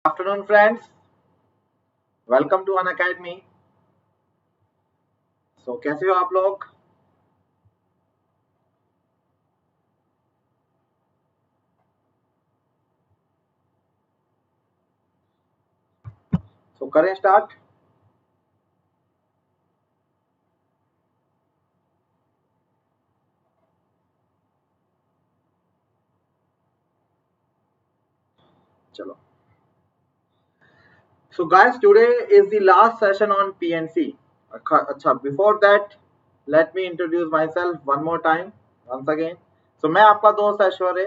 Afternoon friends, welcome to An Academy. कैसे हो आप लोग? करें स्टार्ट। चलो। Guys, today is the last session on PNC. अच्छा, before that let me introduce myself one more time once again. मैं आपका दोस्त ऐश्वर्य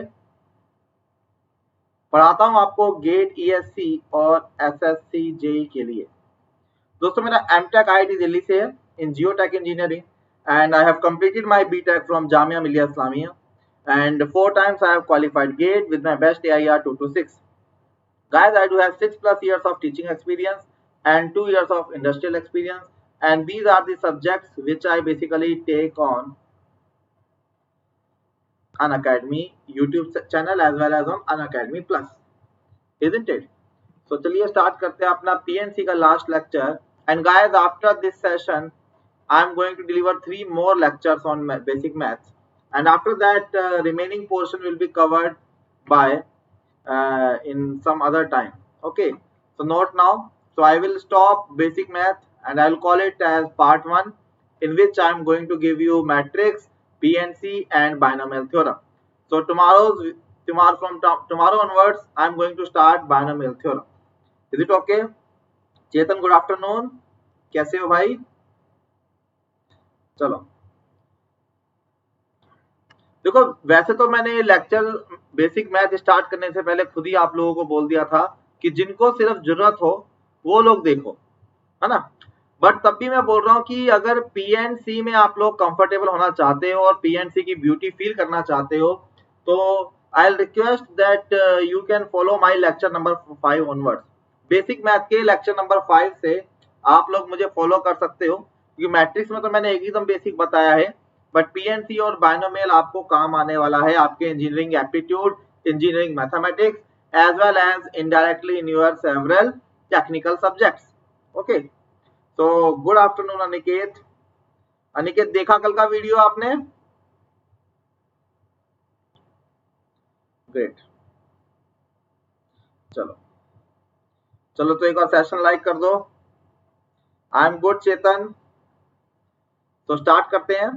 पढ़ाता हूँ आपको गेट ESC और SSC JE के लिए। दोस्तों मेरा MTech IIT दिल्ली से है in Geotech Engineering and I have completed my BTech from Jamia Millia Islamia and 4 times I have qualified GATE with my best AIR 226. Guys, I do have 6+ years of teaching experience and 2 years of industrial experience, and these are the subjects which I basically take on An Academy YouTube channel as well as on An Academy Plus, isn't it? चलिए start करते हैं अपना PNC का last lecture. And guys, after this session, I am going to deliver 3 more lectures on basic maths, and after that, remaining portion will be covered by in some other time. Okay, so note now. So I will stop basic math and I will call it as part 1, in which I am going to give you matrix, PNC and binomial theorem. So tomorrow onwards I am going to start binomial theorem. Is it okay? Chetan, good afternoon, कैसे हो भाई? चलो देखो, वैसे तो मैंने lecture basic math start करने से पहले खुद ही आप लोगों को बोल दिया था कि जिनको सिर्फ जरूरत हो वो लोग देखो, है ना। बट तब भी मैं बोल रहा हूँ कि अगर पीएनसी में आप लोग कंफर्टेबल होना चाहते हो और पीएनसी की ब्यूटी फील करना चाहते हो तो I request that you can follow my lecture number 5 onwards. Basic math के लेक्चर नंबर 5 से आप लोग मुझे फॉलो कर सकते हो, क्योंकि मैट्रिक्स में तो मैंने एकदम बेसिक बताया है, बट पीएनसी और बायनोमियल आपको काम आने वाला है आपके engineering aptitude, engineering mathematics as well as indirectly in your several technical subjects. Okay, तो गुड आफ्टरनून अनिकेत। अनिकेत, देखा कल का वीडियो आपने? ग्रेट। चलो चलो, तो एक और सेशन लाइक कर दो। I am good Chetan. तो स्टार्ट करते हैं।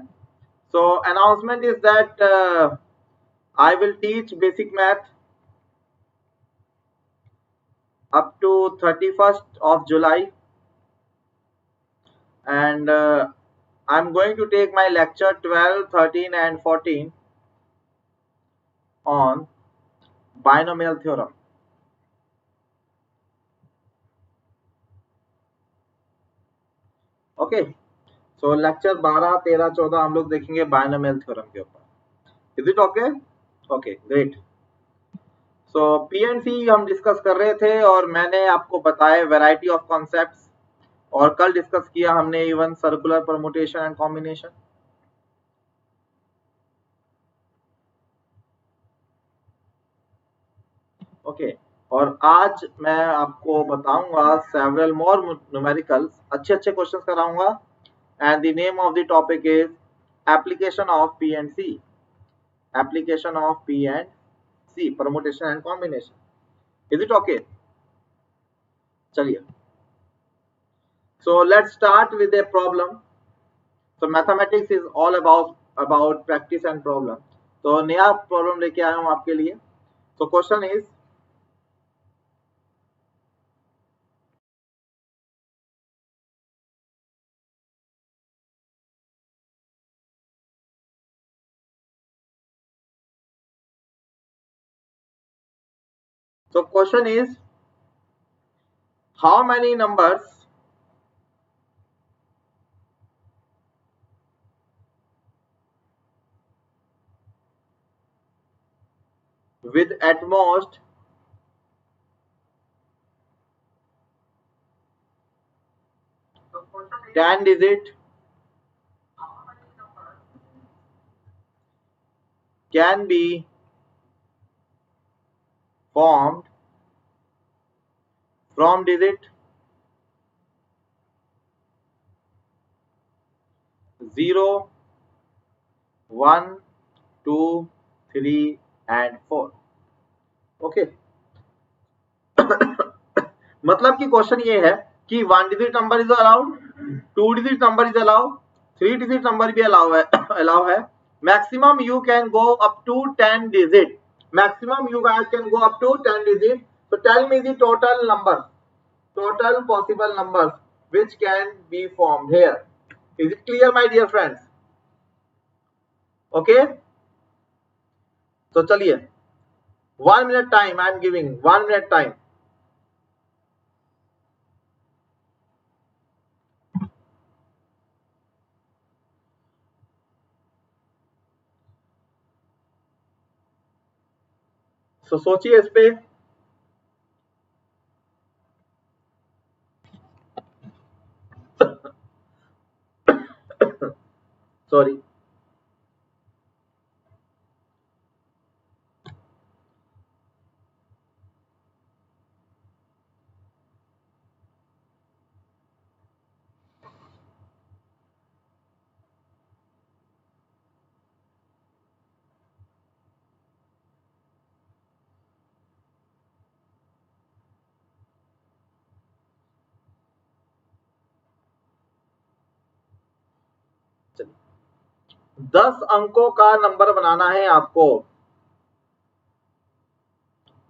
So announcement is that I will teach basic math up to 31st of July, and I'm going to take my lecture 12, 13 and 14 on binomial theorem. Okay, so lecture 12, 13, 14 हम लोग देखेंगे binomial theorem के ऊपर। Is it okay? Okay, great. So PNC हम discuss कर रहे थे और मैंने आपको बताया वैरायटी ऑफ कॉन्सेप्ट्स, और कल डिस्कस किया हमने even circular permutation and combination. Okay, और आज मैं आपको बताऊंगा सेवरल मोर न्यूमेरिकल्स, अच्छे अच्छे क्वेश्चंस कराऊंगा, and the name of the topic is application of P and C, application of P and C, permutation and combination. Is it okay? चलिए, so let's start with a problem. So mathematics is all about practice and problem. तो नया problem लेके आया हूँ आपके लिए। So question is, how many numbers with at most 10 digit can be formed from digit 0, 1, 2, 3 and 4. Okay मतलब कि question ये है कि 1 digit number is allowed, 2 digit number is allowed, 3 digit number भी अलाउ है. Maximum you can go up to 10 digit. Maximum you guys can go up to 10 digit. So tell me the total numbers, total possible numbers which can be formed here. Is it clear my dear friends? Okay, तो चलिए 1 minute time I am giving, 1 minute time. So सोचिए इस पे. Sorry, चलिए 10 अंकों का number बनाना है आपको,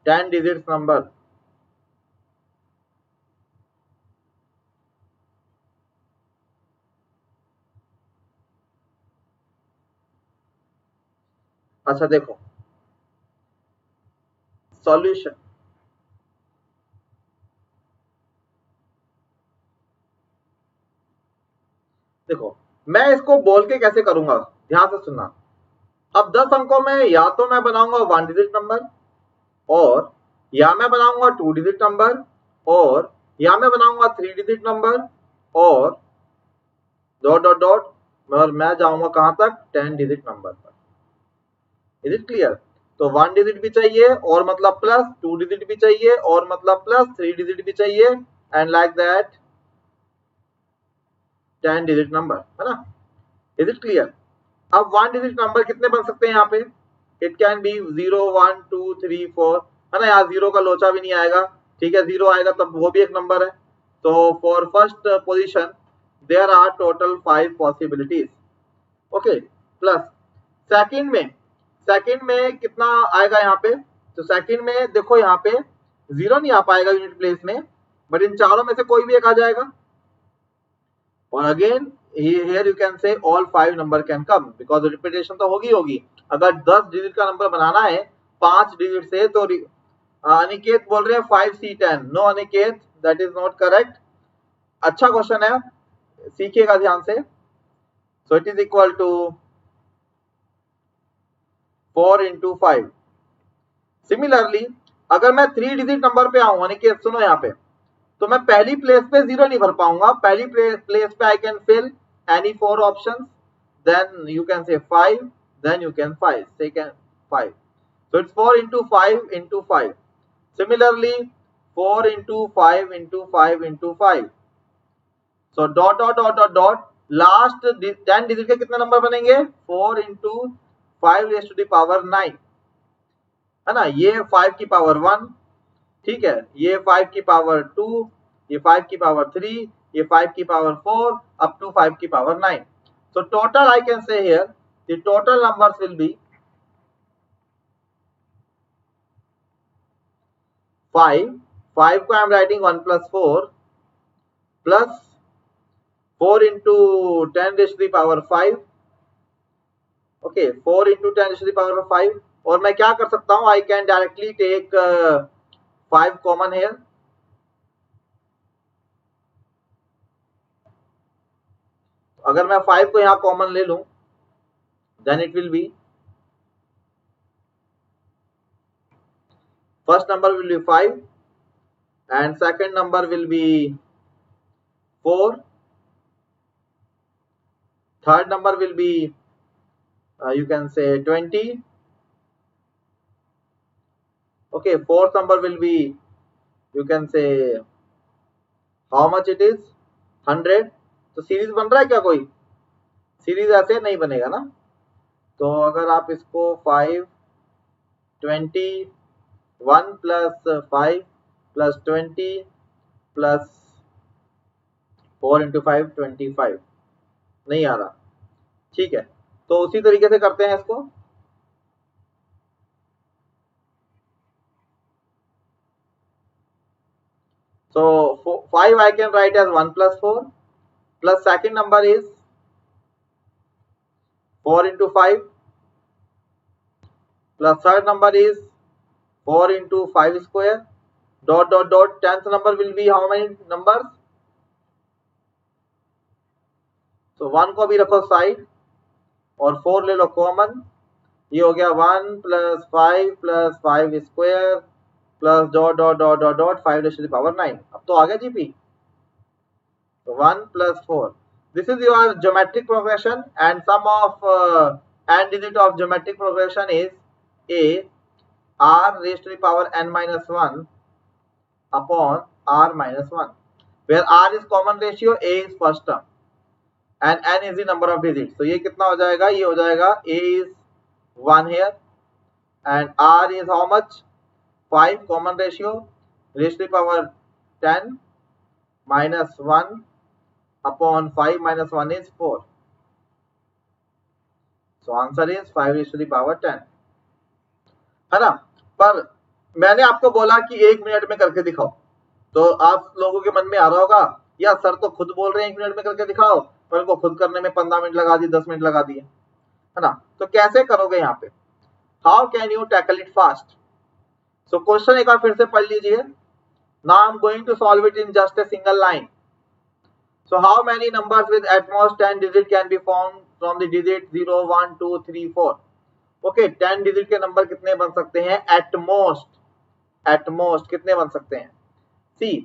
10 डिजिट नंबर. अच्छा देखो सॉल्यूशन, देखो मैं इसको बोल के कैसे करूंगा, ध्यान से सुनना. अब 10 अंकों में या तो मैं बनाऊंगा 1 डिजिट नंबर, और या मैं बनाऊंगा 2 डिजिट नंबर, और या मैं बनाऊंगा 3 डिजिट नंबर, और डॉट डॉट डॉट, और मैं जाऊंगा कहां तक, 10 डिजिट नंबर पर. Is it clear? तो 1 डिजिट भी चाहिए और मतलब प्लस, 2 डिजिट भी चाहिए और मतलब प्लस, 3 डिजिट भी चाहिए, and like that 10 digit number, है ना. Is it clear? अब 1 डिजिट नंबर कितने बन सकते हैं यहाँ पे? इट कैन बी 0, 1, 2, 3, 4, है ना. यहाँ 0 का लोचा भी नहीं आएगा, ठीक है. 0 आएगा तब वो भी एक नंबर है. तो for first position there are total 5 possibilities. Okay, plus second में कितना आएगा यहाँ पे? तो सेकंड में देखो यहाँ पे 0 नहीं आ पाएगा यूनिट प्लेस में, बट इन चारों में से कोई भी एक आ जाएगा. और again here you can say all 5 number can come because repetition तो होगी. अगर 10 डिजिट का नंबर बनाना है 5 डिजिट से, तो अनिकेत बोल रहे हैं 5C10. No Aniket, that is not correct. अच्छा क्वेश्चन है, सीखिएगा ध्यान से. So it is equal to 4 into 5. Similarly अगर मैं 3 डिजिट नंबर पे आऊं, अनिकेत सुनो यहाँ पे, तो मैं पहली प्लेस पे 0 नहीं भर पाऊंगा. पहली प्लेस पे I can fill any 4 options, then you can say 5, then you can 5, second 5. So it's 4 into 5 into 5. Similarly 4 into 5 into 5 into 5. So dot dot dot dot dot, last 10 digit के कितने number बनेंगे? 4 into 5 raised to the power 9, है ना. ये 5 की power 1, ठीक है. ये 5 की पावर 2, ये 5 की पावर 3, ये 5 की पावर 4 अप टू 5 की power 9. So total I can say here the total numbers will be 5. 5 को I am writing 1 plus 4 plus 4 into 10 raised to the power 5. Okay, 4 into 10 raised to the power 5. और मैं क्या कर सकता हूँ, I can directly take 5 common here. अगर मैं 5 को यहाँ कॉमन ले लूं, then it will be, first number will be 5 and second number will be 4, third number will be you can say 20. Okay, fourth number will be, you can say how much it is 100। तो series बन रहा है क्या कोई? Series ऐसे नहीं बनेगा ना। तो अगर आप इसको 5 20 1 प्लस 5 प्लस 20 प्लस 4 इंटू 5 25 नहीं आ रहा, ठीक है। तो उसी तरीके से करते हैं इसको। So 5 I can write as 1 plus 4 plus second number is 4 into 5 plus third number is 4 into 5 square dot dot dot 10th number will be how many numbers? So 1 को भी रखो साइड और 4 ले लो कॉमन। ये हो गया 1 plus 5 plus 5 square plus dot dot dot dot dot 5 raise to the power 9। अब तो आ गया GP. So 1 plus 4. This is your geometric progression and sum of n digit of geometric progression is a r raised to the power n minus 1 upon r minus 1, where r is common ratio, a is first term and n is the number of digits. So ये कितना हो जाएगा? ये हो जाएगा a is 1 here and r is how much? 5 common ratio raised to the power 10 minus 1 upon 5 minus 1 is 4. So answer is 5 raised to the power 10, है ना। पर मैंने आपको बोला कि 1 मिनट में करके दिखाओ, तो आप लोगों के मन में आ रहा होगा या सर तो खुद बोल रहे हैं 1 मिनट में करके दिखाओ, पर इनको खुद करने में 15 मिनट लगा दिए, 10 मिनट लगा दिए, है ना। तो कैसे करोगे यहाँ पे? How can you tackle it fast? So question एक बार फिर से पढ़ लीजिए। Now I am going to solve it in just a single line. So how many numbers with at most 10 digit can be formed from the digit 0, 1, 2, 3, 4? Okay, 10 digit के number कितने बन सकते हैं? At most कितने बन सकते हैं? See,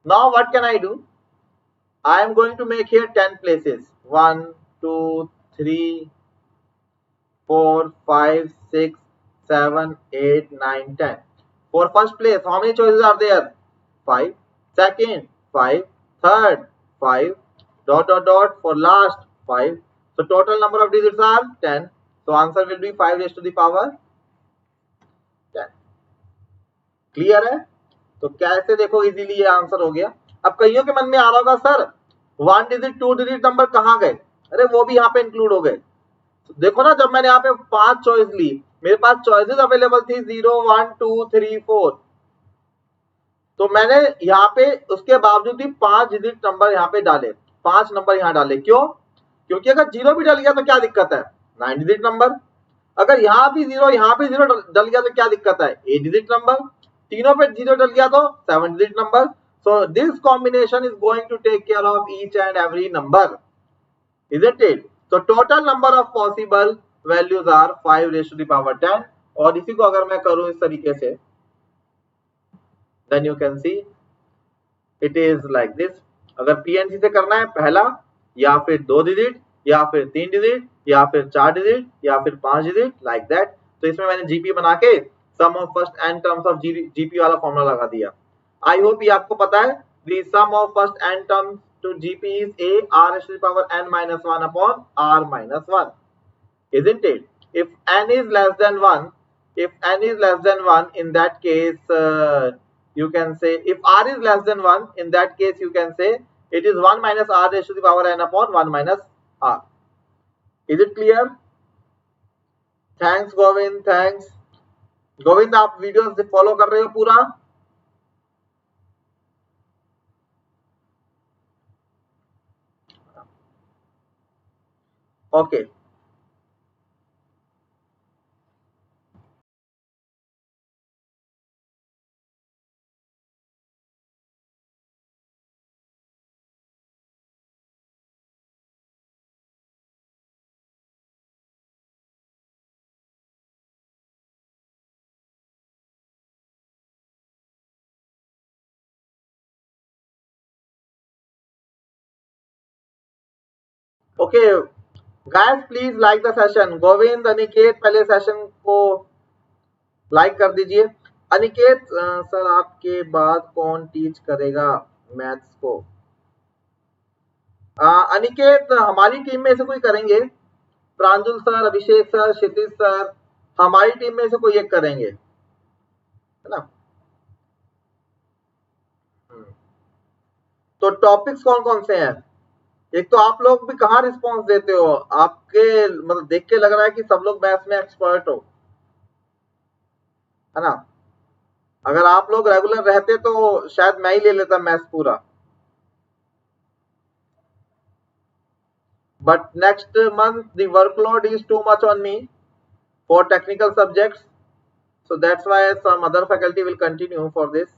now what can I do? I am going to make here 10 places. 1, 2, 3, 4, 5, 6, 7, 8, 9, 10. For first place, how many choices are there? 5. Second, 5. Third, 5. Dot dot dot for last 5. So total number of digits are 10. So answer will be 5 raised to the power 10. Clear है? तो कैसे देखो easily ये answer हो गया। अब कईयों के मन में आ रहा होगा सर 1 डिजिट 2 डिजिट नंबर कहाँ गए? अरे वो भी यहाँ पे इंक्लूड हो गए। देखो ना, जब मैंने यहाँ पे 5 चॉइस ली, मेरे पास चॉइसेस अवेलेबल थी 0, 1, 2, 3, 4। तो मैंने यहाँ पे उसके बावजूद भी 5 डिजिट नंबर यहाँ पे डाले, 5 नंबर यहाँ डाले। क्यों? क्योंकि अगर 0 भी डल गया तो क्या दिक्कत है? 9 डिजिट नंबर। अगर यहाँ भी 0 यहाँ पे 0 डल गया तो क्या दिक्कत है? 8 डिजिट नंबर। तीनों पे 0 डल गया तो 7 digit number. So this combination is going to take care of each and every number, isn't it? So total number of possible values are 5 raised to the power 10। और इसी को अगर मैं करूं इस तरीके से, then you can see it is like this। अगर पीएनसी से करना है, पहला या फिर 2 डिजिट या फिर 3 डिजिट या फिर 4 डिजिट या फिर 5 डिजिट, लाइक दैट। तो इसमें मैंने जीपी बना के sum of first N terms of GP वाला फॉर्मूला लगा दिया। आई होप ये आपको पता है। The sum of first N terms to GP is a r raised to the power n minus 1 upon r minus 1, isn't it? If n is less than 1, in that case you can say, if r is less than 1, in that case you can say it is 1 minus r raised to the power n upon 1 minus r. Is it clear? Thanks Govind, thanks Govind. आप videos follow कर रहे हो पूरा? Okay okay guys, please like the session. Govind, Aniket, पहले session को like कर दीजिए। Aniket sir आपके बाद कौन टीच करेगा मैथ्स को? अनिकेत हमारी टीम में से कोई करेंगे, प्रांजुल सर, अभिषेक सर, क्षितिज सर, हमारी टीम में से कोई एक करेंगे, है ना। तो टॉपिक्स कौन कौन से हैं? एक तो आप लोग भी कहाँ रिस्पॉन्स देते हो, आपके मतलब देख के लग रहा है कि सब लोग मैथ्स में एक्सपर्ट हो, है ना। अगर आप लोग रेगुलर रहते तो शायद मैं ही ले लेता मैथ्स पूरा, but next month the workload is too much on me for technical subjects, so that's why some other faculty will continue for this.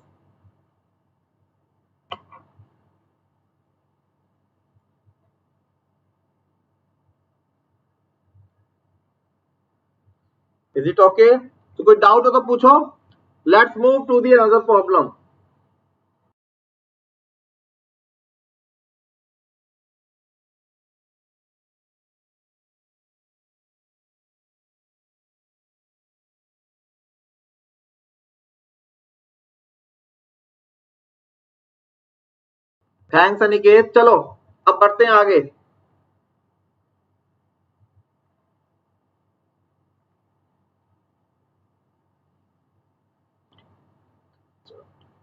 Is it okay? तो कोई डाउट हो तो पूछो. Let's move to the another problem. Thanks Aniket. चलो अब बढ़ते हैं आगे.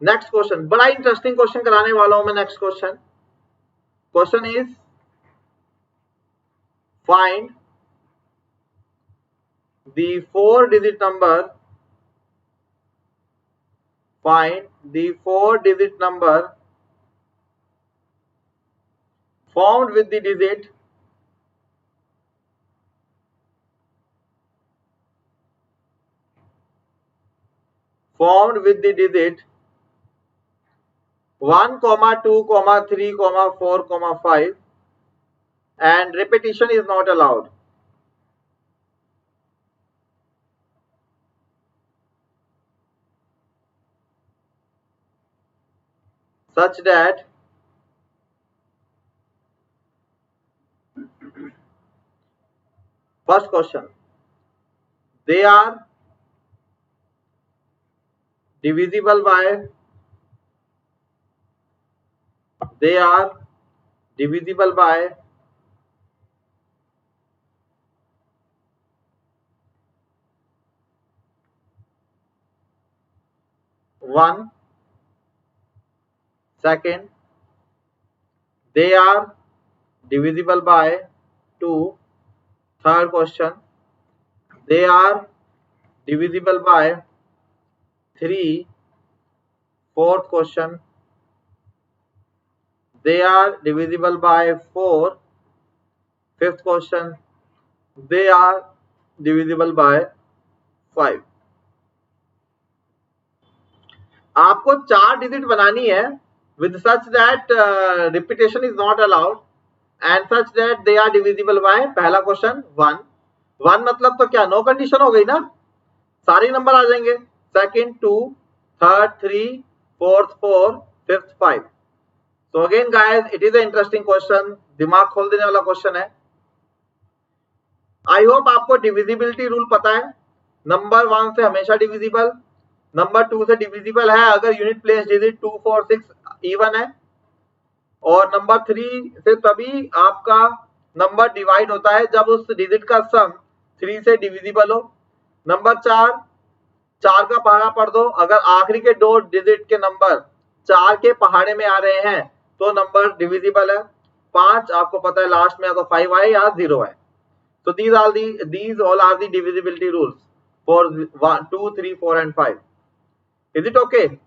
नेक्स्ट क्वेश्चन बड़ा इंटरेस्टिंग क्वेश्चन कराने वाला हूं मैं. Next question is find the 4-digit number, find the 4-digit number formed with the digit 1, 2, 3, 4, 5 and repetition is not allowed. Such that first question, they are divisible by 1. Second, they are divisible by 2. Third question, they are divisible by 3. Fourth question, they are divisible by 4. Fifth question, they are divisible by 5. आपको 4 digit बनानी है with such that repetition is not allowed and such that they are divisible by पहला question 1 मतलब तो क्या no condition हो गई ना, सारे नंबर आ जाएंगे. Second 2, third 3, fourth 4, fifth 5. So again guys it is a interesting question, दिमाग खोल देने वाला क्वेश्चन है. आई होप आपको डिविजिबिलिटी रूल पता है. नंबर 1 से हमेशा डिविजिबल, नंबर 2 से डिविजिबल है अगर यूनिट प्लेस डिजिट 2, 4, 6 इवन है, और नंबर 3 से तभी आपका नंबर डिवाइड होता है जब उस डिजिट का सम 3 से डिविजिबल हो. नंबर 4 का पहाड़ा पढ़ दो, अगर आखिरी के 2 डिजिट के नंबर 4 के पहाड़े में आ रहे हैं तो नंबर डिविजिबल है. 5 आपको पता है लास्ट में या तो 5 आए या 0 है. So these all are the divisibility rules for 1, 2, 3, 4 and 5. Is it okay?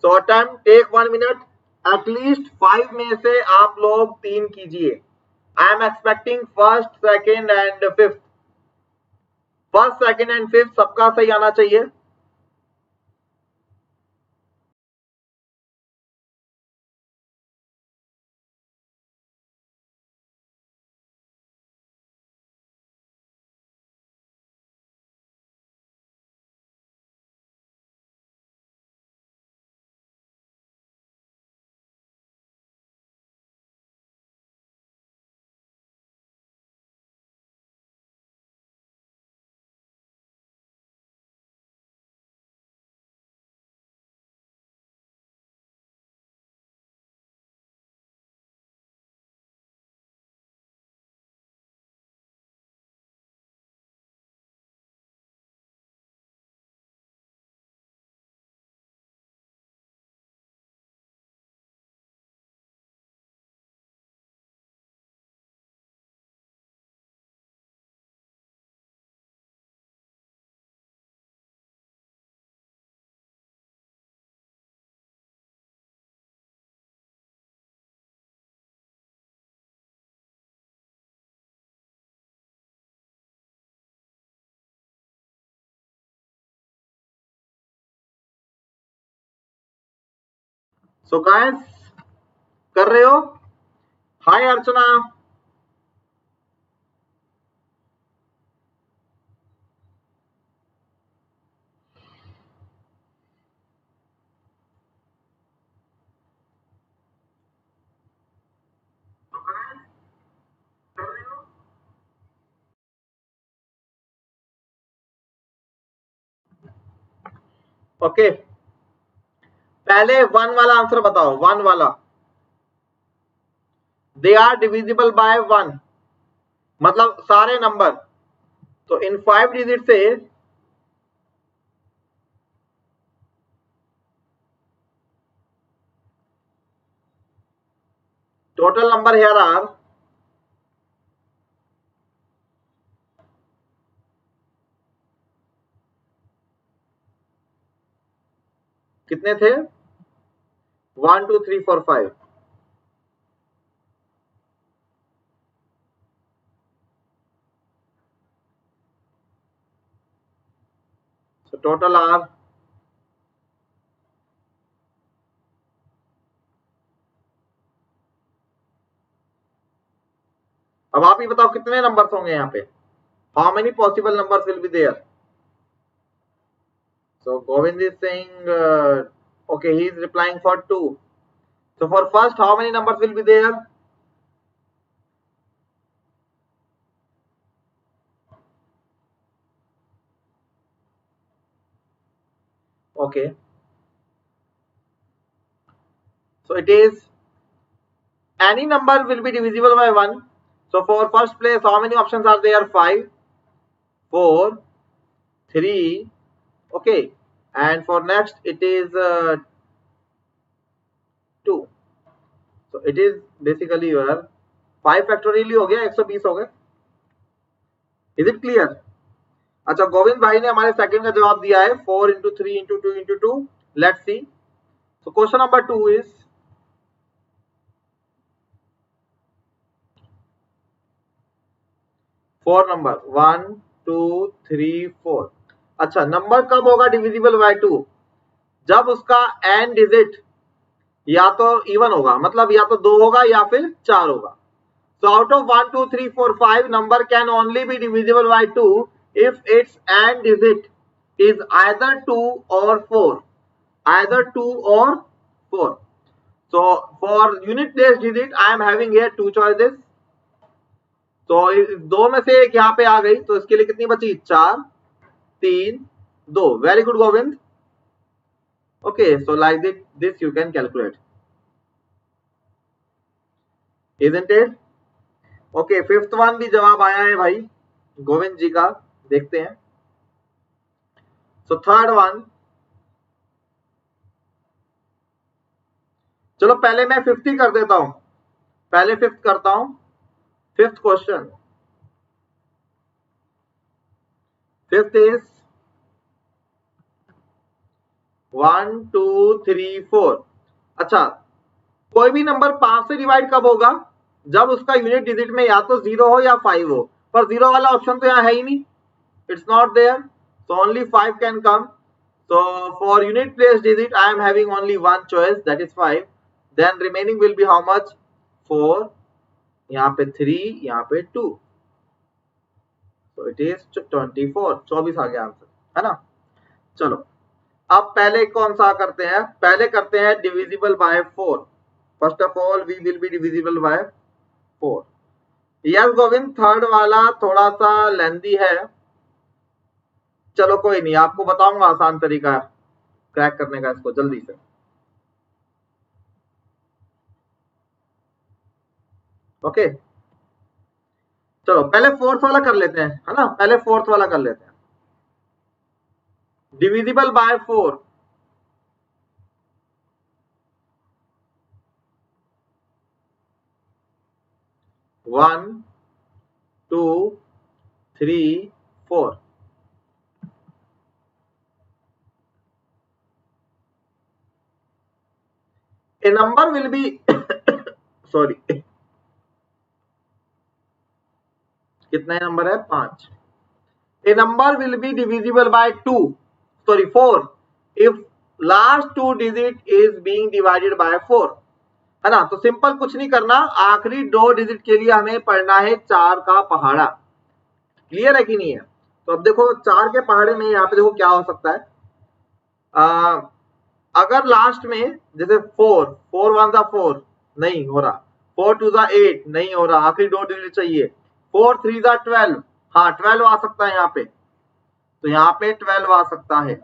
So attempt take 1 minute. At least 5 में से आप लोग 3 कीजिए. I am expecting first, second and fifth. First second and fifth सबका सही आना चाहिए. सो गाइस कर रहे हो? हाय अर्चना, ओके पहले वन वाला आंसर बताओ। वन वाला, they are divisible by one, मतलब सारे नंबर। तो इन 5 डिजिट से टोटल नंबर हियर आर कितने थे? 1 2 3 4 5। So total are अब आप ही बताओ कितने नंबर्स होंगे यहाँ पे? How many possible numbers will be there? So Govind is saying okay, he is replying for 2. So for first, how many numbers will be there? Okay, so it is any number will be divisible by 1. So for first place, how many options are there? 5, 4, 3. Okay, and for next it is 2. So it is basically your 5 factorial हो गया, 120 हो गए। Is it clear? अच्छा, गोविंद भाई ने हमारे second का जवाब दिया है 4 into 3 into 2 into 2। Let's see. So question number 2 is four number 1 2 3 4। अच्छा, नंबर कब होगा डिविजिबल बाय 2? जब उसका एन डिजिट या तो इवन होगा, मतलब या तो 2 होगा या फिर 4 होगा। So out of 1 2 3 4 5 number can only be divisible by 2 if its AND digit is either 2 or 4, either 2 or 4. So for unit place digit I am having here 2 choices. तो दो में से एक यहाँ पे आ गई, तो इसके लिए कितनी बची? 4 3 2। Very good Govind. Okay, so like this you can calculate, isn't it? Okay, fifth one भी जवाब आया है भाई गोविंद जी का, देखते हैं। सो थर्ड वन, चलो पहले मैं 50 कर देता हूं, पहले 5th करता हूं। 5th question, 5th is 1 2 3 4। अच्छा, कोई भी नंबर 5 से डिवाइड कब होगा? जब उसका यूनिट डिजिट में या तो 0 हो या 5 हो, पर 0 वाला ऑप्शन तो यहाँ है ही नहीं, it's not there, so only 5 can come. So for unit place digit I am having only one choice, that is 5. Then remaining will be how much? 4, यहाँ पे 3, यहाँ पे 2, so it is 24। 24 आ गया आंसर, है ना? चलो अब पहले कौन सा करते हैं? पहले करते हैं divisible by 4। First of all we will be divisible by 4। Yes Govind, third वाला थोड़ा सा लेंथी है, चलो कोई नहीं, आपको बताऊंगा आसान तरीका क्रैक करने का इसको जल्दी से। ओके, चलो पहले फोर्थ वाला कर लेते हैं, है ना? पहले फोर्थ वाला कर लेते हैं, divisible by 4। One 2 3 4। A number will be sorry, कितना नंबर है? 5। A number will be divisible by 2, sorry 4 if last 2 digit is being divided by 4, है ना। तो सिंपल कुछ नहीं करना, आखिरी 2 डिजिट के लिए हमें पढ़ना है 4 का पहाड़ा। क्लियर है कि नहीं है? तो अब देखो 4 के पहाड़े में यहाँ पे देखो क्या हो सकता है। अगर लास्ट में जैसे 4 1 4 नहीं हो रहा, 4 2 8 नहीं हो रहा, आखिरी 2 डिजिट चाहिए, 4 3 12, हाँ 12 आ सकता है यहाँ पे, तो यहाँ पे 12 आ सकता है।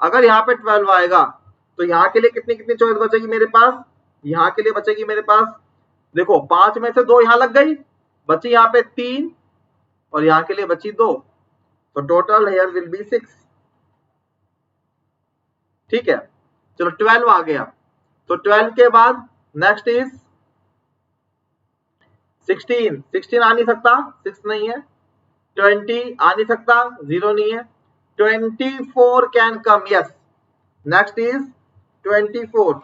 अगर यहाँ पे 12 आएगा तो यहाँ के लिए कितनी कितनी चॉइस बचेगी मेरे पास, यहाँ के लिए बचेगी मेरे पास, देखो 5 में से 2 यहाँ लग गई, बची यहाँ पे 3 और यहाँ के लिए बची 2, तो टोटल हेयर विल बी 6। ठीक है, चलो 12 आ गया, तो 12 के बाद नेक्स्ट इज 16, 16 आ नहीं सकता, 6 नहीं है, 20 आ नहीं सकता, 0 नहीं है, 24 can come, yes, next is 24।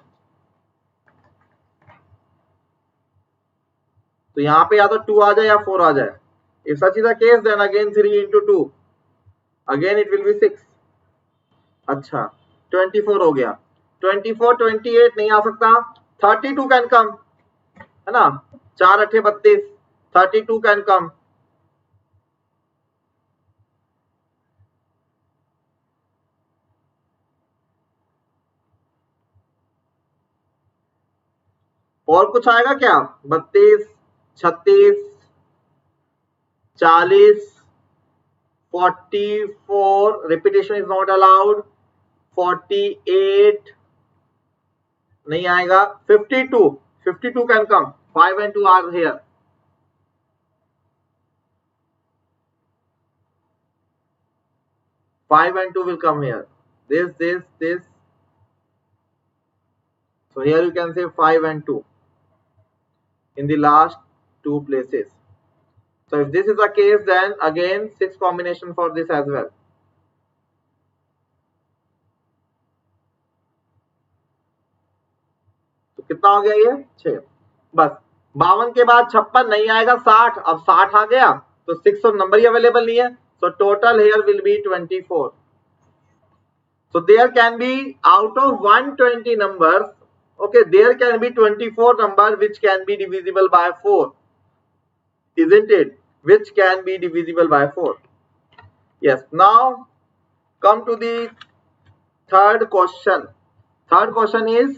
तो यहाँ पे या तो 2 आ जाए या 4 आ जाए। If such is the case then again 3 into 2 again it will be 6। अच्छा 24 हो गया, 24 28 नहीं आ सकता, 32 कैन कम, है ना, 4 8 32, 32 कैन कम। और कुछ आएगा क्या? 32 36 40, 44 रिपीटेशन इज नॉट अलाउड, 48 नहीं आएगा, 52 can come, 5 and 2 are here. Five and 2 will come here. This. So here you can say 5 and 2 in the last 2 places. So if this is the case, then again 6 combination for this as well. तो कितना हो गया ये 6, बस 52 के बाद 56 नहीं आएगा, 60, अब 60 आ गया तो 6 और नंबर ही अवेलेबल नहीं है, so total here will be 24. So there can be out of 120 numbers, okay, there can be 24 number which can be divisible by 4, isn't it? Which can be divisible by 4. Yes, now come to the third question. Third question is,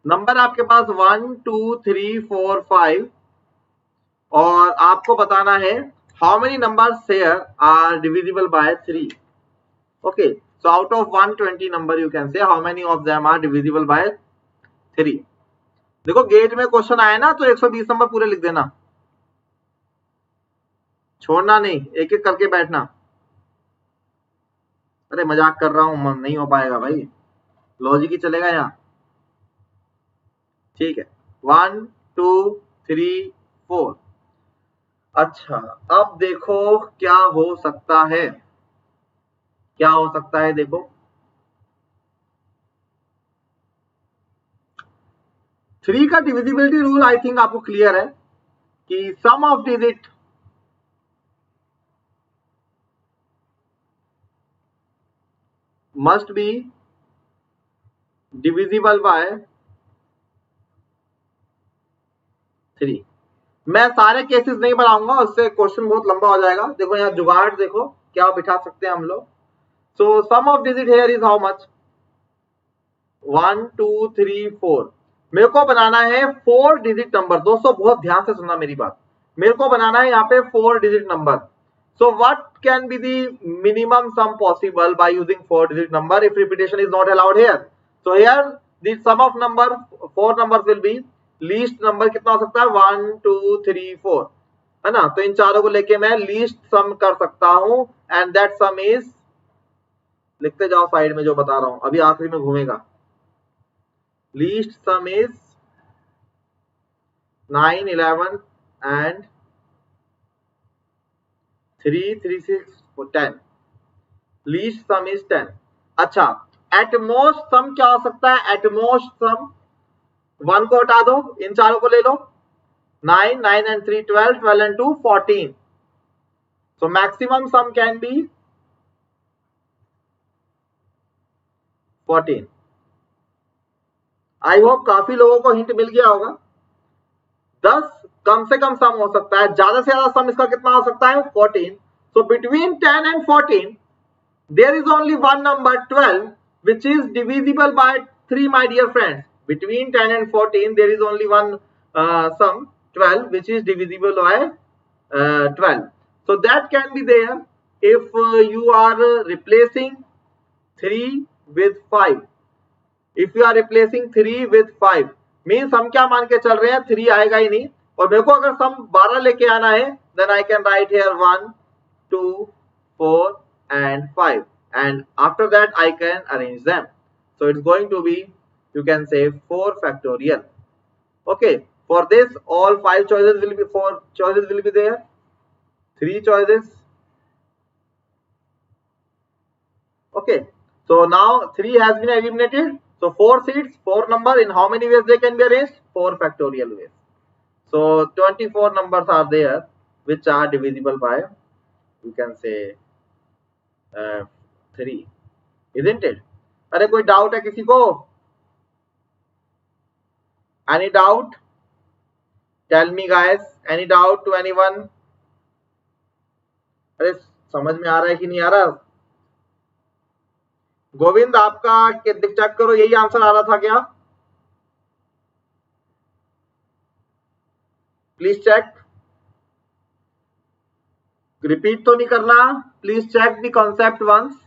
number आपके पास 1 2 3 4 5 और आपको बताना है how many numbers here are divisible by 3. Okay, so out of 120 number you can say how many of them are divisible by 3. देखो gate में question आया ना तो 120 नंबर पूरे लिख देना, छोड़ना नहीं, एक एक करके बैठना। अरे मजाक कर रहा हूं, नहीं हो पाएगा भाई, लॉजिक ही चलेगा यहाँ। ठीक है, 1 2 3 4। अच्छा अब देखो क्या हो सकता है, क्या हो सकता है, देखो 3 का डिविजिबिलिटी रूल आई थिंक आपको क्लियर है कि sum of digit must be divisible by 3। मैं सारे केसेस नहीं बनाऊंगा, उससे क्वेश्चन बहुत लंबा हो जाएगा। देखो यहाँ जुगाड़ देखो क्या बिठा सकते हैं हम लोग। So sum of digit here is how much, 1 2 3 4। मेरे को बनाना है 4 डिजिट नंबर। दोस्तों बहुत ध्यान से सुनना मेरी बात, मेरे को बनाना है यहाँ पे 4 digit number. So what can be the minimum sum possible by using 4 digit number if repetition is not allowed here. So here the sum of number 4 numbers will be, least number कितना हो सकता है 1 2 3 4, है ना। तो इन चारों को लेके मैं लीस्ट सम कर सकता हूं एंड दैट सम इज, लिखते जाओ साइड में जो बता रहा हूं, अभी आखिरी में घूमेगा। Least some is 9 11 and 3 3 6 10, least some is 10। अच्छा एट मोस्ट सम क्या हो सकता है, एट मोस्ट सम 1 को हटा दो, इन चारों को ले लो, 9 9 and 3 12, 12 and 2 14। So maximum sum can be 14। I hope काफी लोगों को हिंट मिल गया होगा। 10 कम से कम सम हो सकता है, ज्यादा से ज्यादा सम इसका कितना हो सकता है 14। So between 10 and 14 there is only one number 12 which is divisible by 3, my dear friends. Between 10 and 14 there is only one sum 12 which is divisible by 12. So that can be there if you are replacing 3 with 5. If you are replacing 3 with 5 means हम क्या मान के चल रहे हैं 3 आएगा ही नहीं, और मेरे को अगर सम 12 लेके आना है then I can write here 1 2 4 and 5, and after that I can arrange them. So it's going to be, you can say 4 factorial. Okay, for this all 5 choices will be 4 choices will be there, 3 choices. Okay, so now 3 has been eliminated. So 4 seats, 4 number, in how many ways they can be arranged? 4 factorial ways. So 24 numbers are there which are divisible by, you can say 3, isn't it? अरे कोई doubt है किसी को? Any doubt? Tell me guys, any doubt to anyone? अरे समझ में आ रहा है कि नहीं आ रहा? गोविंद आपका चेक करो, यही आंसर आ रहा था क्या? प्लीज चेक, रिपीट तो नहीं करना, please check the concept once.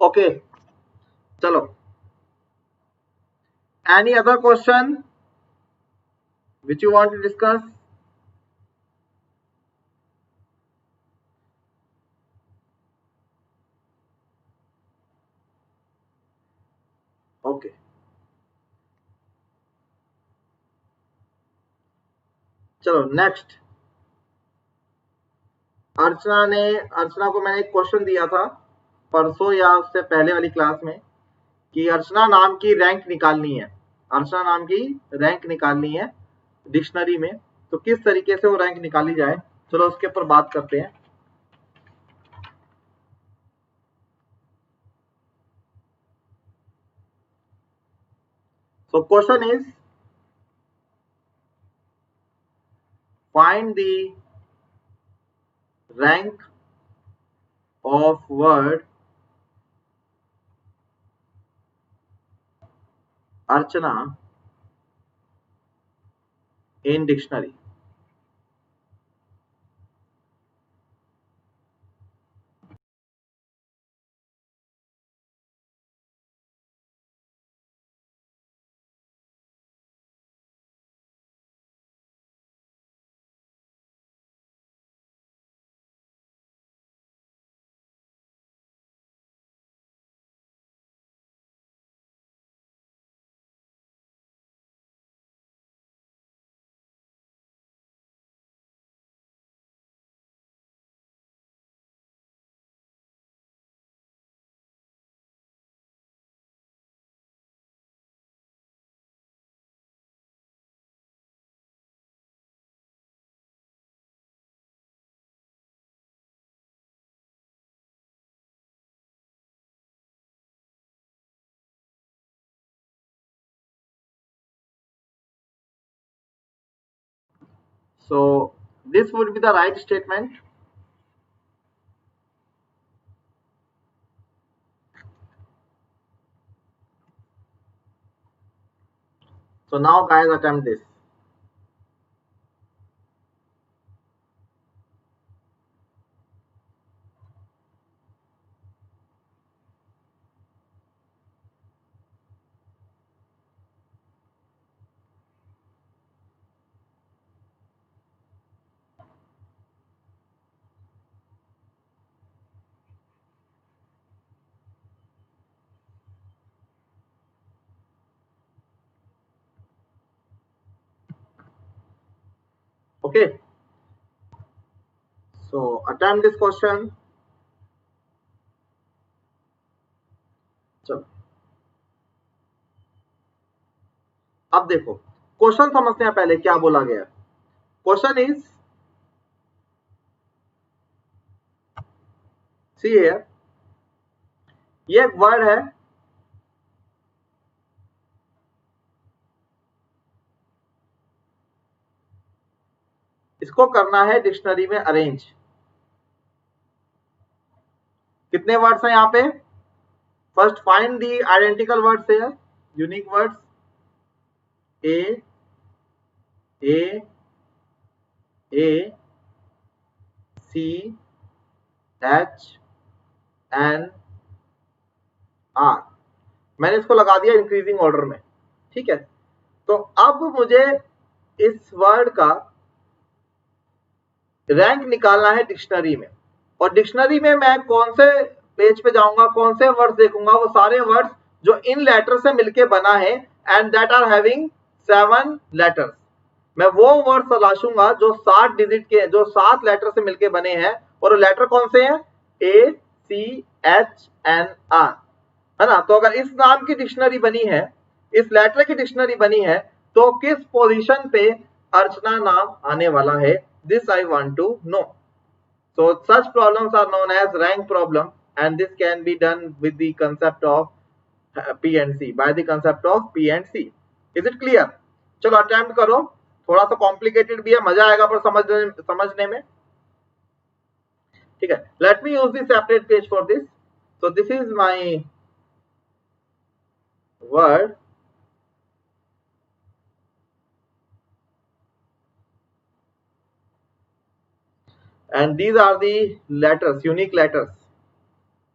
Okay चलो, any other question which you want to discuss? Okay चलो नेक्स्ट. अर्चना को मैंने एक क्वेश्चन दिया था परसों या उससे पहले वाली क्लास में कि अर्चना नाम की रैंक निकालनी है, अर्चना नाम की रैंक निकालनी है डिक्शनरी में. तो किस तरीके से वो रैंक निकाली जाए, चलो उसके ऊपर बात करते हैं. So question is, find the rank of word Archana in dictionary. So this would be the right statement. So now guys attempt this. Okay, so attempt this question. चलो अब देखो क्वेश्चन समझते हैं पहले क्या बोला गया। क्वेश्चन इज, सी हियर, ये एक वर्ड है, इसको करना है डिक्शनरी में अरेंज। कितने वर्ड्स हैं यहाँ पे? First find the identical words है, यूनिक वर्ड्स, ए ए ए सी एच एन आर। मैंने इसको लगा दिया इंक्रीजिंग ऑर्डर में, ठीक है। तो अब मुझे इस वर्ड का रैंक निकालना है डिक्शनरी में, और डिक्शनरी में मैं कौन से पेज पे जाऊंगा, कौन से वर्ड्स देखूंगा? वो सारे वर्ड्स जो इन लेटर से मिलके बना है and that are having 7 letters. मैं वो वर्ड तलाशूंगा जो 7 डिजिट के, जो 7 लेटर से मिलके बने हैं, और लेटर कौन से हैं? ए सी एच एन आर, है ना। तो अगर इस नाम की डिक्शनरी बनी है, इस लेटर की डिक्शनरी बनी है, तो किस पोजीशन पे अर्चना नाम आने वाला है? This I want to know. So such problems are known as rank problem, and this can be done with the concept of P and C, by the concept of P and C. Is it clear? चलो attempt करो, थोड़ा सा complicated भी है, मजा आएगा पर समझने में, ठीक है। Let me use this separate page for this. So this is my word, and these are the letters, unique letters.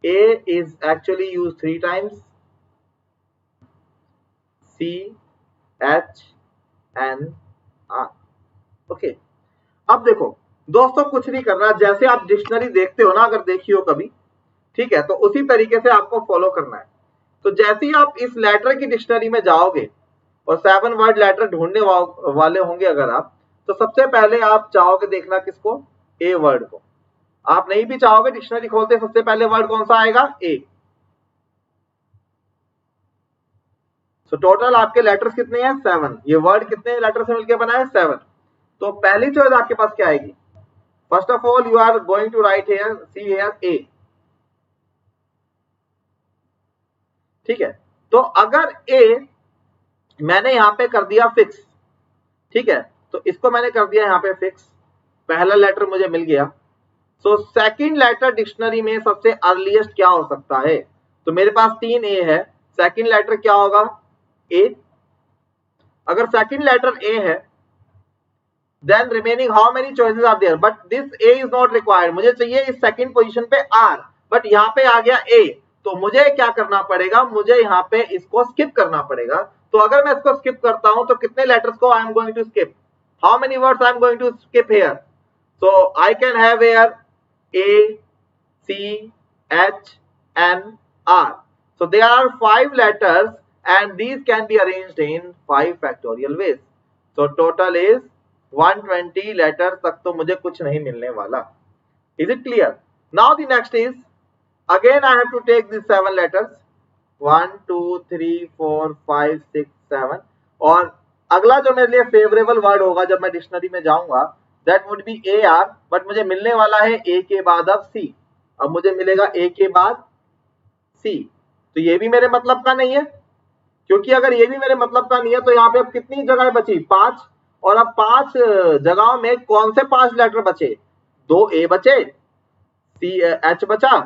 A is actually used 3 times, C H N R, okay. अब देखो दोस्तों, कुछ नहीं करना, जैसे आप डिक्शनरी देखते हो ना, अगर देखी हो कभी, ठीक है, तो उसी तरीके से आपको फॉलो करना है। तो जैसे ही आप इस लेटर की डिक्शनरी में जाओगे और 7 वर्ड लेटर ढूंढने वाले होंगे अगर आप, तो सबसे पहले आप चाहोगे देखना किसको? ए वर्ड को। आप नहीं भी चाहोगे, डिक्शनरी खोलते सबसे पहले वर्ड कौन सा आएगा? ए। सो टोटल आपके लेटर्स कितने हैं? 7। ये वर्ड कितने लेटर से मिलकर बना है? 7। तो पहली चॉइस आपके पास क्या आएगी? First of all you are going to write here, see here A, ठीक है। तो अगर ए मैंने यहां पे कर दिया फिक्स, ठीक है, तो इसको मैंने कर दिया यहां पे फिक्स, पहला लेटर मुझे मिल गया। सो सेकंड लेटर डिक्शनरी में सबसे अर्लीस्ट क्या हो सकता है? तो मेरे पास 3 ए है, सेकंड लेटर क्या होगा? ए। अगर सेकंड लेटर ए है, then remaining how many choices are there? But this A is not required. मुझे चाहिए इस सेकंड पोजीशन पे R, बट यहाँ पे आ गया A, तो मुझे क्या करना पड़ेगा? मुझे यहाँ पे इसको स्किप करना पड़ेगा। तो अगर मैं इसको स्किप करता हूं तो कितने लेटर्स को I am going to skip? How many words I am going to skip here? So I can have here A C H N R. So there are 5 letters and these can be arranged in 5 factorial ways. So total is 120 letters तक तो मुझे कुछ नहीं मिलने वाला। Is it clear? Now the next is, again I have to take these 7 letters, 1 2 3 4 5 6 7, और अगला जो मेरे लिए फेवरेबल वर्ड होगा जब मैं डिक्शनरी में जाऊंगा, that would be A R, but मुझे मिलने वाला है ए के बाद अब सी। अब मुझे मिलेगा ए के बाद सी, तो ये भी मेरे मतलब का नहीं है, क्योंकि अगर ये भी मेरे मतलब का नहीं है तो यहाँ पे अब कितनी जगह बची? 5, और अब 5 जगहों में कौन से 5 लेटर बचे? 2 ए बचे, सी एच बचा,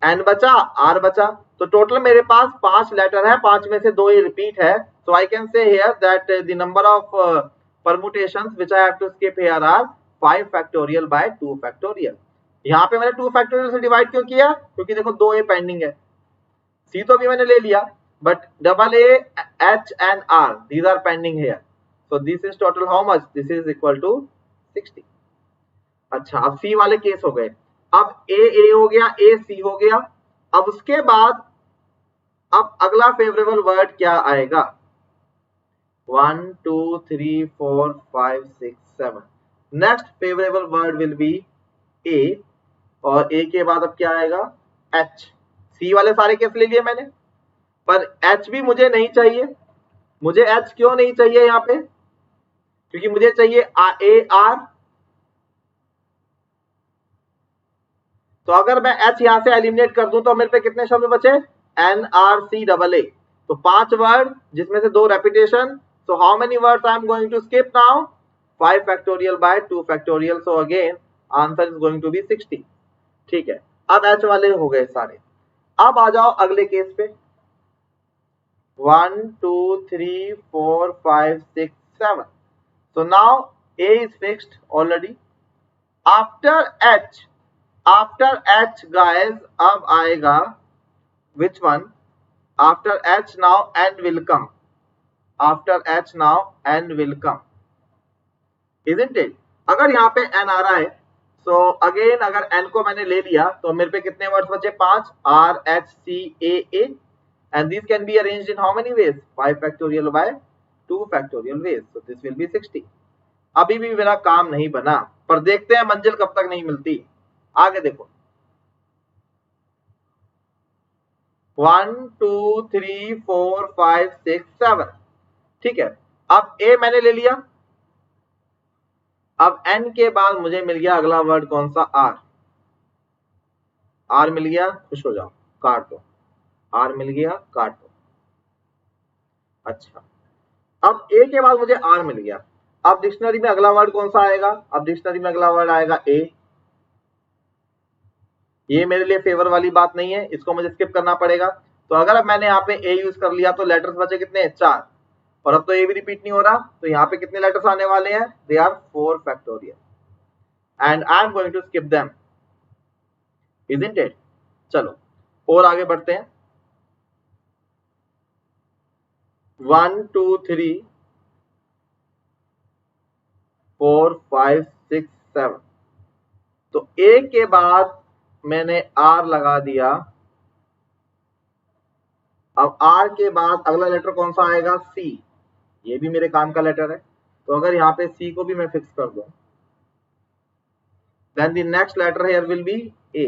एन बचा, आर बचा, तो टोटल मेरे पास 5 लेटर है, 5 में से 2 ये रिपीट है। So I can say here that the number of permutations which I have to skip here are 5 factorial by 2 factorial। यहाँ पे मैंने 2 factorial से डिवाइड क्यों किया? क्योंकि देखो 2 ए पेंडिंग है, सी तो भी मैंने ले लिया, but double A, H and R, these are pending here. So this is total how much? This is equal to 60। अच्छा, अब सी वाले केस हो गए। अब ए हो गया, ए सी हो गया। अब उसके बाद अब अगला फेवरेबल वर्ड क्या आएगा? 1 2 3 4 5 6 7। Next favourable word will be A, और ए के बाद अब क्या आएगा एच। सी वाले सारे केस ले लिए मैंने, पर एच भी मुझे नहीं चाहिए। मुझे एच क्यों नहीं चाहिए यहाँ पे, क्योंकि मुझे चाहिए ए आर। तो अगर मैं एच यहां से एलिमिनेट कर दूं तो मेरे पे कितने शब्द बचे, N R C double A. तो 5 वर्ड जिसमें से 2 repetition. So how many words I am going to skip now, 5 factorial by 2 factorial. So again answer is going to be 60। ठीक है, अब एच वाले हो गए सारे। अब आ जाओ अगले केस पे। 1 2 3 4 5 6 7। So now A is fixed already. After H, guys, अब आएगा which one? After H now N will come. After H now N will come. Isn't it? अगर यहाँ पे N आ रहा है, so again अगर N को मैंने ले लिया तो मेरे पे कितने वर्ड्स बचे, 5, R H C A A, and these can be arranged in how many ways? 5 factorial by 2 factorial ways. So this will be 60. अभी भी मेरा काम नहीं बना, पर देखते हैं मंजिल कब तक नहीं मिलती। आगे देखो, 1 2 3 4 5 6 7। ठीक है, अब ए मैंने ले लिया। अब एन के बाद मुझे मिल गया अगला वर्ड कौन सा, आर। आर मिल गया, खुश हो जाओ, काट दो। आर मिल गया, काट दो। अच्छा, अब ए के बाद मुझे आर मिल गया। अब डिक्शनरी में अगला वर्ड कौन सा आएगा, अब डिक्शनरी में अगला वर्ड आएगा ए। ये मेरे लिए फेवर वाली बात नहीं है, इसको मुझे स्किप करना पड़ेगा। तो अगर अब मैंने यहाँ पे ए यूज कर लिया तो लेटर्स बचे कितने, 4। और अब तो ए भी रिपीट नहीं हो रहा, तो यहाँ पे कितने लेटर्स आने वाले हैं, they are 4 factorial, and I am going to skip them, isn't it. चलो और आगे बढ़ते हैं। 1 2 3 4 5 6 7। तो ए के बाद मैंने आर लगा दिया। अब आर के बाद अगला लेटर कौन सा आएगा, सी। ये भी मेरे काम का लेटर है, तो अगर यहाँ पे सी को भी मैं फिक्स कर दूं, then the next letter here will be a.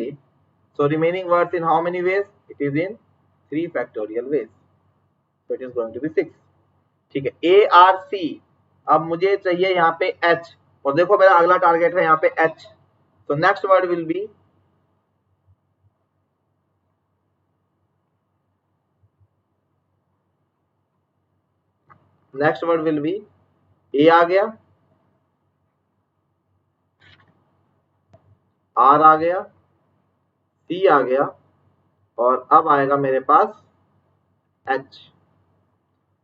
So remaining words in how many ways, it is in 3 factorial ways, so it is going to be 6. ठीक है, a r c। अब मुझे चाहिए यहाँ पे h, और देखो मेरा अगला टारगेट है यहाँ पे h। so next word will be a आ गया, r आ गया, c आ गया, और अब आएगा मेरे पास h।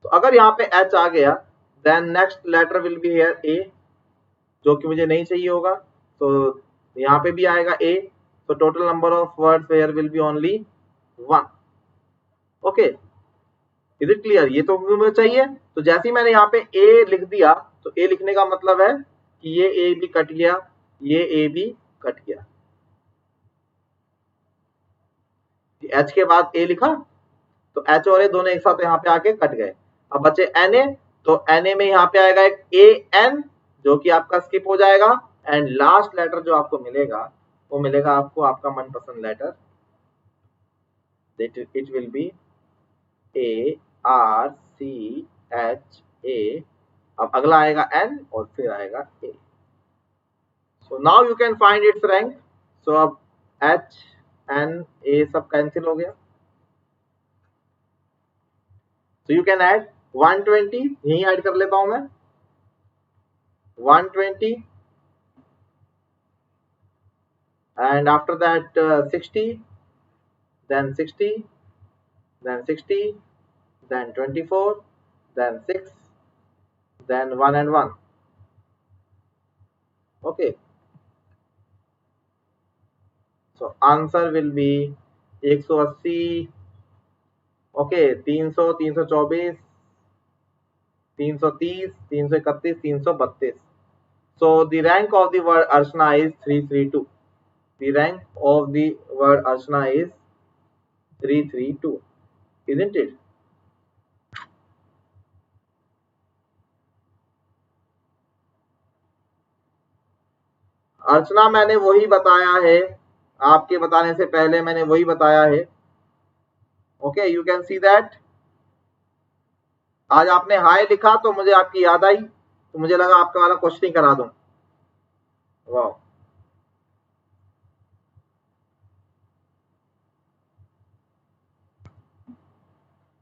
तो अगर यहाँ पे h आ गया, then next letter will be here a, जो कि मुझे नहीं चाहिए होगा। तो यहाँ पे भी आएगा a, तो total number of words here will be only 1। Okay, is it clear? ये तो मुझे चाहिए। तो जैसे ही मैंने यहाँ पे a लिख दिया, तो a लिखने का मतलब है कि ये a भी कट गया, ये a भी कट गया। h के बाद a लिखा, तो h और a दोनों एक साथ यहाँ पे आके कट गए। अब बचे na, तो na में यहाँ पे आएगा एक an, जो कि आपका स्किप हो जाएगा, एंड लास्ट लेटर जो आपको मिलेगा वो मिलेगा आपको आपका मनपसंद letter, it will be a r c h a। अब अगला आएगा n और फिर आएगा a। So now you can find its rank. So अब h n a सब कैंसिल हो गया, so you can add 120, यही ऐड कर लेता हूं मैं, 120, and after that 60, then 60, then 60, then 24, then 6, then 1 and 1. Okay, so answer will be 180, okay, 300, 324, 330, 331, 332. So the rank of the word Archana is 332. The rank of the word Archana is 332, isn't it? अर्चना मैंने वही बताया है, आपके बताने से पहले मैंने वही बताया है। Okay, you can see that. आज आपने हाय लिखा तो मुझे आपकी याद आई, तो मुझे लगा आपका वाला क्वेश्चन ही करा दूं। वाह,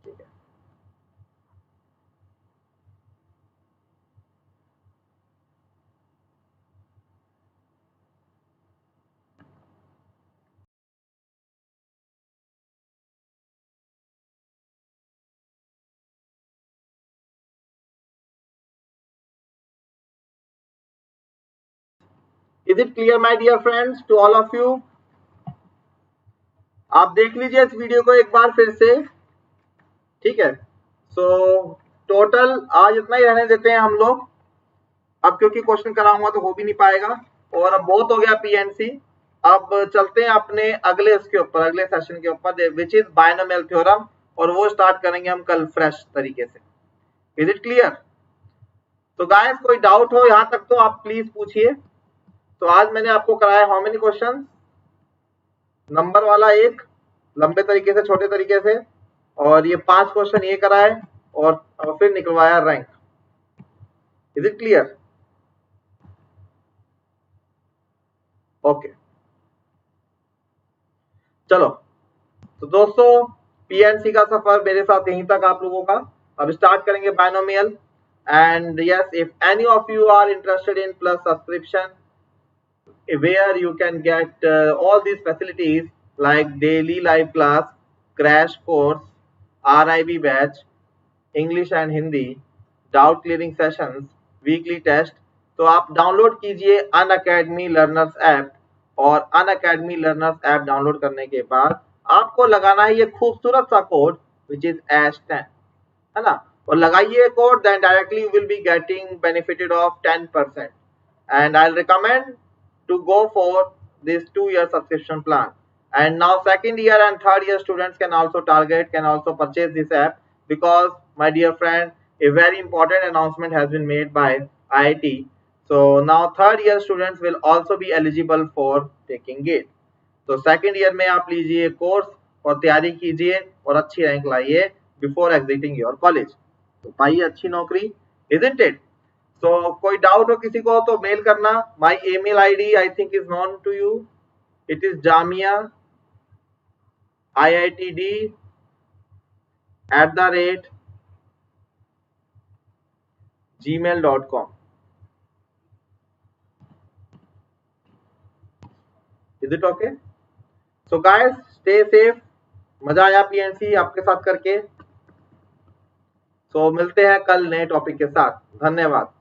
ठीक है। Is it clear my dear friends to all of you? आप देख लीजिए इस वीडियो को एक बार फिर से, ठीक है। सो टोटल आज इतना ही रहने देते हैं हम लोग, अब क्योंकि क्वेश्चन कराऊंगा तो हो भी नहीं पाएगा, और अब बहुत हो गया पीएनसी। अब चलते हैं अपने अगले इसके ऊपर, अगले सेशन के ऊपर, विच इज बायनोमियल थ्योरम, और वो स्टार्ट करेंगे हम कल फ्रेश तरीके से। Is it clear? तो गाइस कोई डाउट हो यहाँ तक तो आप प्लीज पूछिए। तो आज मैंने आपको कराया हाउ मेनी क्वेश्चन, नंबर वाला एक, लंबे तरीके से छोटे तरीके से, और ये 5 क्वेश्चन ये कराए, और फिर निकलवाया rank. Is it clear? Okay, चलो। तो दोस्तों पीएनसी का सफर मेरे साथ यहीं तक आप लोगों का। अब स्टार्ट करेंगे binomial. And yes, if any of you are interested in plus subscription where you can get all these facilities like daily live class, crash course, RIB batch, English and Hindi, doubt clearing sessions, weekly test, तो आप download कीजिए Unacademy learners app, और Unacademy learners app download करने के बाद आपको लगाना है ये खूबसूरत सा कोड विच इज #10, है ना, और लगाइए code, then directly you will be getting benefited of 10%, and I'll recommend to go for this 2-year subscription plan. And now second year and third year students can also purchase this app, because my dear friend, a very important announcement has been made by IIT. So now third year students will also be eligible for taking it. तो second year में आप लीजिए course और तैयारी कीजिए और अच्छी rank लाइए बिफोर एग्जिटिंग योर कॉलेज, तो पाइए अच्छी नौकरी। Isn't it? तो कोई डाउट हो किसी को तो मेल करना। My email ID I think is known to you, it is jamia@gmail.com। Is it okay? So guys stay safe, मजा आया पीएनसी आपके साथ करके। सो मिलते हैं कल नए टॉपिक के साथ, धन्यवाद।